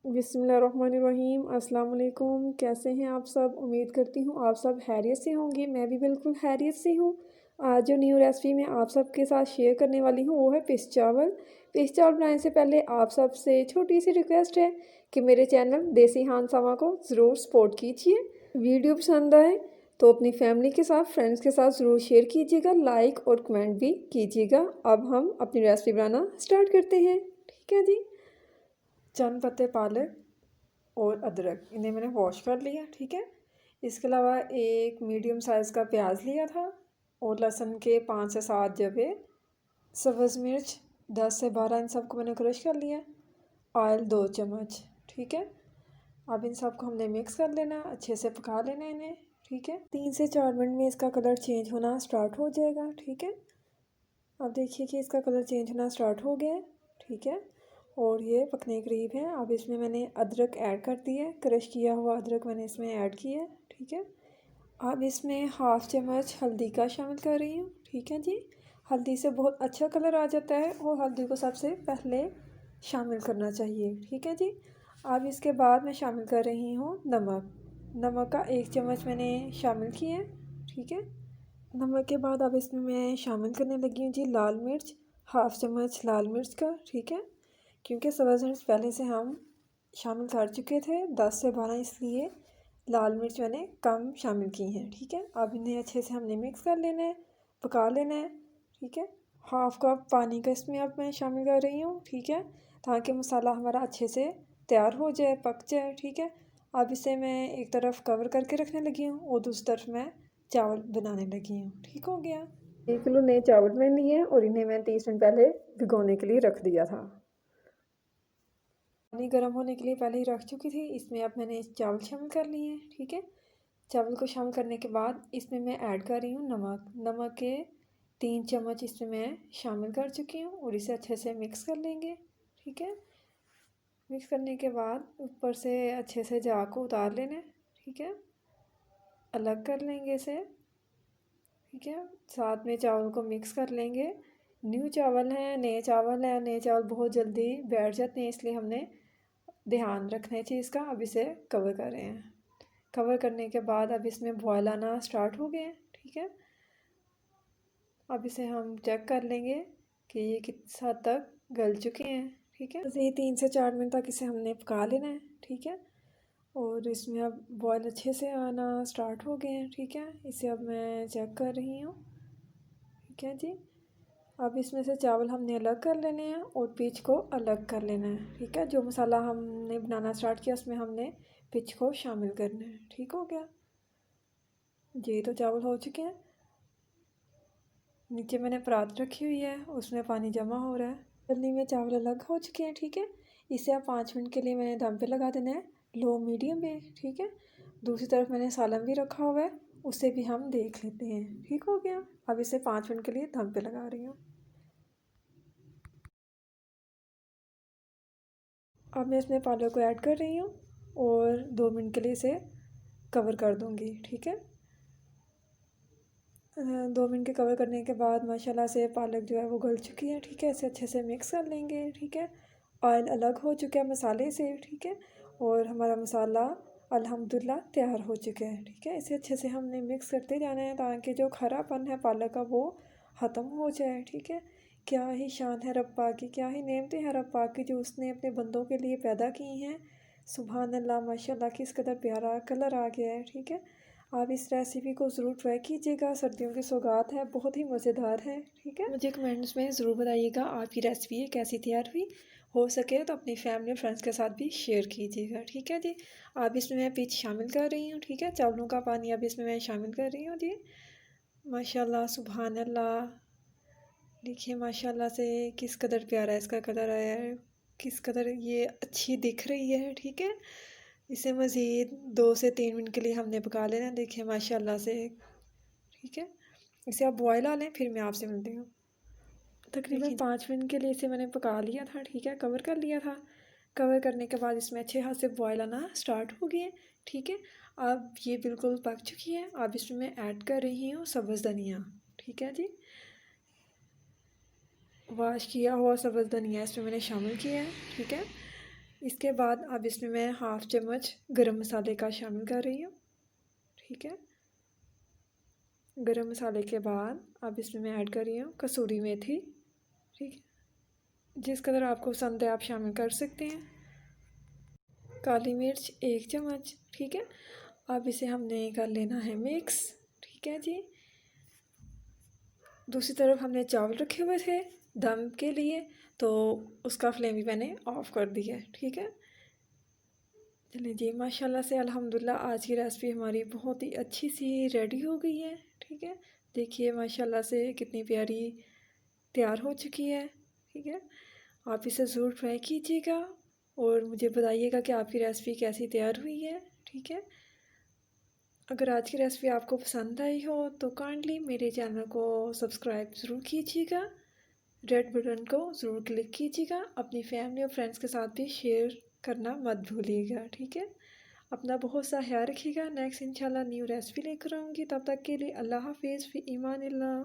बिस्मिल्लाहिर्रहमानिर्रहीम। अस्सलाम वालेकुम। कैसे हैं आप सब? उम्मीद करती हूँ आप सब खैरियत से होंगे। मैं भी बिल्कुल खैरियत से हूँ। आज जो न्यू रेसिपी मैं आप सबके साथ शेयर करने वाली हूँ वो है फिश चावल। फिश चावल बनाने से पहले आप सबसे छोटी सी रिक्वेस्ट है कि मेरे चैनल देसी हानसामा को ज़रूर सपोर्ट कीजिए। वीडियो पसंद आए तो अपनी फैमिली के साथ, फ्रेंड्स के साथ ज़रूर शेयर कीजिएगा, लाइक और कमेंट भी कीजिएगा। अब हम अपनी रेसिपी बनाना स्टार्ट करते हैं। ठीक है जी। चंद पत्ते पालक और अदरक इन्हें मैंने वॉश कर लिया। ठीक है। इसके अलावा एक मीडियम साइज़ का प्याज लिया था और लहसुन के 5 से 7 जबे, सब्ज़ मिर्च 10 से 12, इन सबको मैंने क्रश कर लिया। ऑयल 2 चम्मच। ठीक है। अब इन सबको हमने मिक्स कर लेना, अच्छे से पका लेना इन्हें। ठीक है। 3 से 4 मिनट में इसका कलर चेंज होना स्टार्ट हो जाएगा। ठीक है। अब देखिए कि इसका कलर चेंज होना स्टार्ट हो गया है। ठीक है। और ये पकने के करीब है। अब इसमें मैंने अदरक ऐड कर दिया है, क्रश किया हुआ अदरक मैंने इसमें ऐड किया है। ठीक है। अब इसमें हाफ़ चम्मच हल्दी का शामिल कर रही हूँ। ठीक है जी। हल्दी से बहुत अच्छा कलर आ जाता है और हल्दी को सबसे पहले शामिल करना चाहिए। ठीक है जी। अब इसके बाद मैं शामिल कर रही हूँ नमक। नमक का 1 चम्मच मैंने शामिल किया है। ठीक है। नमक के बाद अब इसमें मैं शामिल करने लगी हूँ जी लाल मिर्च, हाफ़ चम्मच लाल मिर्च का। ठीक है। क्योंकि सब्ज़ मिर्च पहले से हम शामिल कर चुके थे 10 से 12, इसलिए लाल मिर्च मैंने कम शामिल की हैं। ठीक है। अब इन्हें अच्छे से हमने मिक्स कर लेना है, पका लेना है। ठीक है। हाफ़ कप पानी का इसमें अब मैं शामिल कर रही हूँ। ठीक है। ताकि मसाला हमारा अच्छे से तैयार हो जाए, पक जाए। ठीक है। अब इसे मैं एक तरफ कवर करके रखने लगी हूँ और दूसरी तरफ मैं चावल बनाने लगी हूँ। ठीक हो गया। 1 किलो नए चावल मैंने लिए और इन्हें मैं 30 मिनट पहले भिगोने के लिए रख दिया था। पानी गर्म होने के लिए पहले ही रख चुकी थी। इसमें अब मैंने चावल शामिल कर लिए हैं। ठीक है। चावल को शामिल करने के बाद इसमें मैं ऐड कर रही हूँ नमक। नमक के 3 चम्मच इसमें मैं शामिल कर चुकी हूँ और इसे अच्छे से मिक्स कर लेंगे। ठीक है। मिक्स करने के बाद ऊपर से अच्छे से झाग को उतार लेना है। ठीक है। अलग कर लेंगे इसे। ठीक है। साथ में चावल को मिक्स कर लेंगे। न्यू चावल हैं, नए चावल हैं, नए चावल बहुत जल्दी बैठ जाते हैं, इसलिए हमने ध्यान रखना है चीज़ का। अब इसे कवर कर रहे हैं। कवर करने के बाद अब इसमें बॉयल आना स्टार्ट हो गए हैं। ठीक है। अब इसे हम चेक कर लेंगे कि ये किस हद तक गल चुके हैं। ठीक है। बस ये 3 से 4 मिनट तक इसे हमने पका लेना है। ठीक है। और इसमें अब बॉयल अच्छे से आना स्टार्ट हो गए हैं। ठीक है। इसे अब मैं चेक कर रही हूँ। ठीक है जी। अब इसमें से चावल हमने अलग कर लेने हैं और पिच को अलग कर लेना है। ठीक है। जो मसाला हमने बनाना स्टार्ट किया उसमें हमने पिच को शामिल करना है। ठीक हो गया जी। तो चावल हो चुके हैं। नीचे मैंने परात रखी हुई है, उसमें पानी जमा हो रहा है। पल्ली में चावल अलग हो चुके हैं। ठीक है। इसे अब 5 मिनट के लिए मैंने दम पे लगा देना है, लो मीडियम में। ठीक है। दूसरी तरफ मैंने सालन भी रखा हुआ है, उसे भी हम देख लेते हैं। ठीक हो गया। अब इसे 5 मिनट के लिए दम पे लगा रही हूँ। अब मैं इसमें पालक को ऐड कर रही हूँ और 2 मिनट के लिए इसे कवर कर दूँगी। ठीक है। 2 मिनट के कवर करने के बाद माशाल्लाह से पालक जो है वो गल चुकी है। ठीक है। इसे अच्छे से मिक्स कर लेंगे। ठीक है। ऑयल अलग हो चुका है मसाले से। ठीक है। और हमारा मसाला अल्हम्दुलिल्लाह तैयार हो चुका है। ठीक है। इसे अच्छे से हमने मिक्स करते जाना है ताकि जो खरापन है पालक का वो ख़त्म हो जाए। ठीक है। क्या ही शान है रब पाक की, क्या ही नेमतें हैं रब पाक की जो उसने अपने बंदों के लिए पैदा की हैं। सुभान अल्लाह, माशाल्लाह, किस कदर प्यारा कलर आ गया है। ठीक है। आप इस रेसिपी को ज़रूर ट्राई कीजिएगा, सर्दियों की सौगात है, बहुत ही मज़ेदार है। ठीक है। मुझे कमेंट्स में ज़रूर बताइएगा आपकी रेसिपी कैसी तैयार हुई। हो सके तो अपनी फैमिली और फ्रेंड्स के साथ भी शेयर कीजिएगा। ठीक है जी। अब इसमें मैं पिच शामिल कर रही हूँ। ठीक है। चावलों का पानी अब इसमें मैं शामिल कर रही हूँ जी। माशाल्लाह, सुभान अल्लाह। देखिए माशाल्लाह से किस कदर प्यारा इसका कलर आया है, किस कदर ये अच्छी दिख रही है। ठीक है। इसे मज़ीद 2 से 3 मिनट के लिए हमने पका लेना। देखिए माशाल्लाह से। ठीक है। इसे आप बॉयल आ लें, फिर मैं आपसे मिलती हूँ। तकरीबन 5 मिनट के लिए इसे मैंने पका लिया था। ठीक है। कवर कर लिया था। कवर करने के बाद इसमें अच्छे हाथ से बॉयल आना स्टार्ट हो गए। ठीक है। अब ये बिल्कुल पक चुकी है। अब इसमें मैं ऐड कर रही हूँ सब्ज़ धनिया। ठीक है जी। वॉश किया हुआ सब्ज़ धनिया इसमें मैंने शामिल किया है। ठीक है। इसके बाद अब इसमें मैं हाफ़ चम्मच गरम मसाले का शामिल कर रही हूँ। ठीक है, गरम मसाले के बाद अब इसमें मैं ऐड कर रही हूँ कसूरी मेथी। ठीक है, जिस कदर आपको पसंद है आप शामिल कर सकते हैं। काली मिर्च 1 चम्मच। ठीक है, अब इसे हमने कर लेना है मिक्स। ठीक है जी। दूसरी तरफ हमने चावल रखे हुए थे दम के लिए, तो उसका फ्लेम भी मैंने ऑफ़ कर दिया है। ठीक है, चलिए जी, माशाल्लाह से अल्हम्दुलिल्लाह आज की रेसिपी हमारी बहुत ही अच्छी सी रेडी हो गई है। ठीक है, देखिए माशाल्लाह से कितनी प्यारी तैयार हो चुकी है। ठीक है, आप इसे ज़रूर ट्राई कीजिएगा और मुझे बताइएगा कि आपकी रेसिपी कैसी तैयार हुई है। ठीक है, अगर आज की रेसिपी आपको पसंद आई हो तो काइंडली मेरे चैनल को सब्सक्राइब ज़रूर कीजिएगा, रेड बटन को ज़रूर क्लिक कीजिएगा, अपनी फैमिली और फ्रेंड्स के साथ भी शेयर करना मत भूलिएगा। ठीक है, अपना बहुत सा ख्याल रखिएगा। नेक्स्ट इंशाल्लाह न्यू रेसिपी लेकर आऊँगी, तब तक के लिए अल्लाह हाफिज़, फ़ी ईमानिल्लाह।